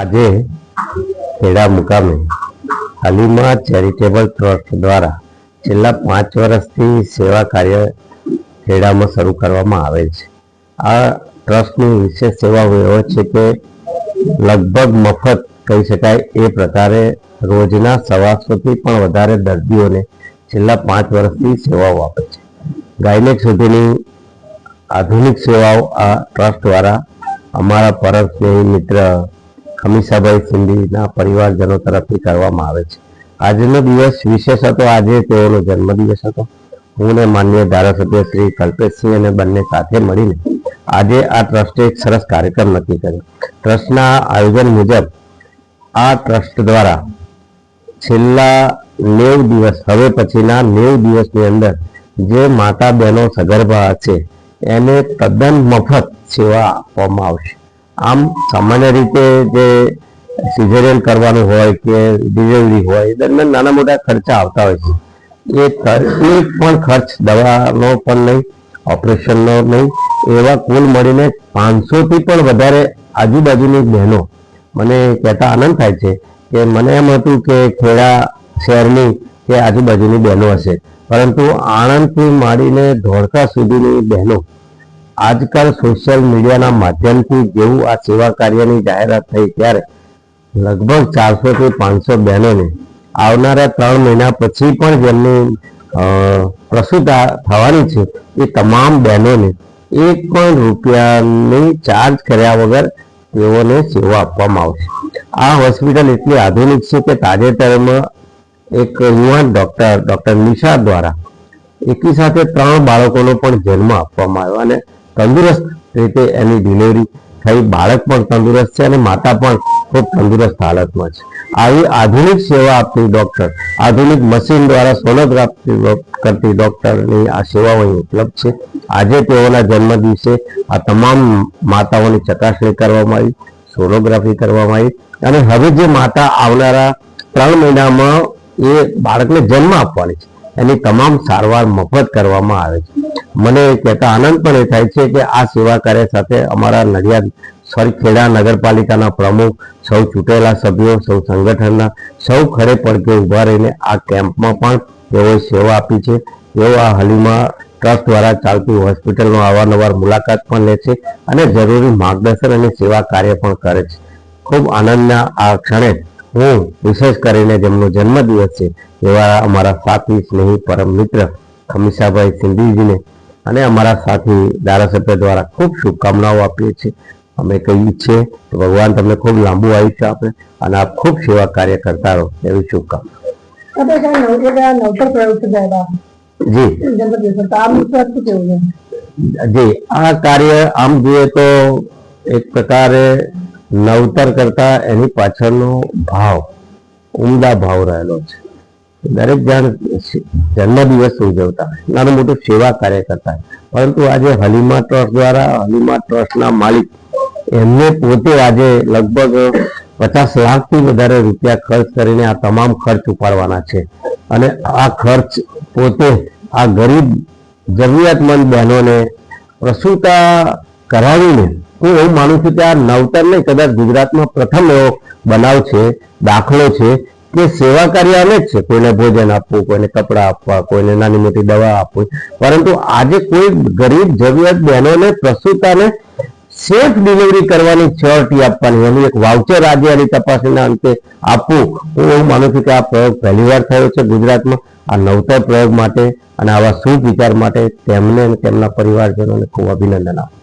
આજે ખેડા મુકામે હાલીમાં charitable trust દ્વારા છેલ્લા 5 વર્ષથી સેવા કાર્ય ખેડામાં શરૂ કરવામાં આવે છે। આ ટ્રસ્ટની વિશેષ સેવાઓ એવો છે કે લગભગ મફત કહી શકાય એ પ્રકારે રોજના 125થી પણ વધારે દર્દીઓને છેલ્લા 5 વર્ષથી સેવાઓ આપે છે। ગાયનેક સુધીની આધુનિક સેવાઓ આ ટ્રસ્ટ દ્વારા અમારા પરમ સ્નેહી મિત્ર ખમીસાભાઈ સિંધીના પરિવારજનો તરફથી કરવામાં આવે છે। આજનો દિવસ વિશેષ હતો। આજે તેઓનો જન્મદિવસ હતો। હું ને માનનીય ધારાસભ્ય શ્રી કલ્પેશસિંહ અને બંને સાથે મળીને આજે આ ટ્રસ્ટે એક સરસ કાર્યક્રમ નક્કી કર્યો। ટ્રસ્ટના આયોજન મુજબ આ ટ્રસ્ટ દ્વારા છેલ્લા 90 દિવસ હવે પછીના 90 દિવસની અંદર જે માતા બહેનો સગર્ભા હશે એને તદ્દન મફત સેવા આપવામાં આવશે। આમ સામાન્ય રીતે જે સિઝેરિયન કરવાનું હોય કે ડિલિવરી હોય એ દરમિયાન નાના મોટા ખર્ચા આવતા હોય છે। એક પણ ખર્ચ દવાનો પણ નહીં, ઓપરેશનનો નહીં, એવા કુલ મળીને 500થી પણ વધારે આજુબાજુની બહેનો મને કહેતા આનંદ થાય છે કે મને એમ હતું કે ખેડા શહેરની કે આજુબાજુની બહેનો હશે, પરંતુ આણંદથી માંડીને ધોળકા સુધીની બહેનો આજકાલ સોશિયલ મીડિયાના માધ્યમથી જેવું આ સેવા કાર્યની જાહેરાત થઈ ત્યારે લગભગ 400થી 500 બહેનોને આવનારા 3 મહિના પછી પણ જેમની પ્રસૂતા થવાની છે એ તમામ બહેનોને 1 પણ રૂપિયાની ચાર્જ કર્યા વગર તેઓને સેવા આપવામાં આવશે। આ હોસ્પિટલ એટલી આધુનિક છે કે તાજેતરમાં એક યુવાન ડૉક્ટર નિશા દ્વારા એકી સાથે 3 બાળકોનો પણ જન્મ આપવામાં આવ્યો અને તંદુરસ્ત રીતે એની ડિલિવરી થઈ। બાળક પણ તંદુરસ્ત છે અને માતા પણ ખૂબ તંદુરસ્ત હાલતમાં છે। આવી આધુનિક સેવા આપતી ડૉક્ટર, આધુનિક મશીન દ્વારા સોનોગ્રાફી કરતી ડૉક્ટરની આ સેવાઓ અહીં ઉપલબ્ધ છે। આજે તેઓના જન્મ દિવસે આ તમામ માતાઓની ચકાસણી કરવામાં આવી, સોનોગ્રાફી કરવામાં આવી અને હવે જે માતા આવનારા 3 મહિનામાં એ બાળકને જન્મ આપવાની છે એની તમામ સારવાર મફત કરવામાં આવે છે। મને કહેતા આનંદ પણ એ થાય છે કે આ સેવા કાર્ય સાથે અમારા નડિયાદ ખેડા નગરપાલિકાના પ્રમુખ, સૌ ચૂંટેલા સભ્યો, સૌ સંગઠનના સૌ ખડે પડકે ઊભા રહીને આ કેમ્પમાં પણ તેઓએ સેવા આપી છે। તેઓ આ હાલીમાં ટ્રસ્ટ દ્વારા ચાલતી હોસ્પિટલનો અવારનવાર મુલાકાત પણ લે છે અને જરૂરી માર્ગદર્શન અને સેવા કાર્ય પણ કરે છે। ખૂબ આનંદના આ ક્ષણે હું વિશેષ કરીને જેમનો જન્મદિવસ છે એવા અમારા સાથી સ્નેહી પરમ મિત્ર ખમીસાભાઈ સિંધીજીને અને અમારા સાથી ધારાસભ્ય દ્વારા ખૂબ શુભકામનાઓ આપીએ છીએ। અમે કહીએ છીએ કે ભગવાન તમને ખૂબ લાંબુ આયુષ્ય આપે અને આપ ખૂબ સેવા કાર્ય કરતા રહો એવી શુભકામના। જી, આ કાર્ય આમ જોઈએ તો એક પ્રકારે નવતર કરતા એની પાછળનો ભાવ ઉમદા ભાવ રહેલો છે। દરેક જણ જન્મદિવસ ઉજવતા નાનું મોટું સેવા કાર્ય કરતા, પરંતુ આજે હલીમા ટ્રસ્ટ દ્વારા હલીમા ટ્રસ્ટના માલિક એમને પોતે આજે લગભગ 50 લાખથી વધારે રૂપિયા ખર્ચ કરીને આ તમામ ખર્ચ ઉપાડવાના છે અને આ ખર્ચ પોતે આ ગરીબ જરૂરિયાતમંદ બહેનોને પ્રસૂતા કરાવીને હું એવું માનું છું કે આ નવતર નહીં, કદાચ ગુજરાતમાં પ્રથમ એવો બનાવ છે, દાખલો છે કે સેવા કાર્ય અનેક છે। કોઈને ભોજન આપવું, કોઈને કપડાં આપવા, કોઈને નાની મોટી દવા આપવી, પરંતુ આજે કોઈ ગરીબ જરૂરિયાત બહેનોને પ્રસૂતાને સેફ ડિલિવરી કરવાની શ્યોરિટી આપવાની એનું એક વાઉચર આજે આની તપાસણીના અંતે આપવું, હું એવું માનું છું કે આ પ્રયોગ પહેલીવાર થયો છે ગુજરાતમાં। આ નવતર પ્રયોગ માટે અને આવા શુભ વિચાર માટે તેમને અને તેમના પરિવારજનોને ખૂબ અભિનંદન આપું।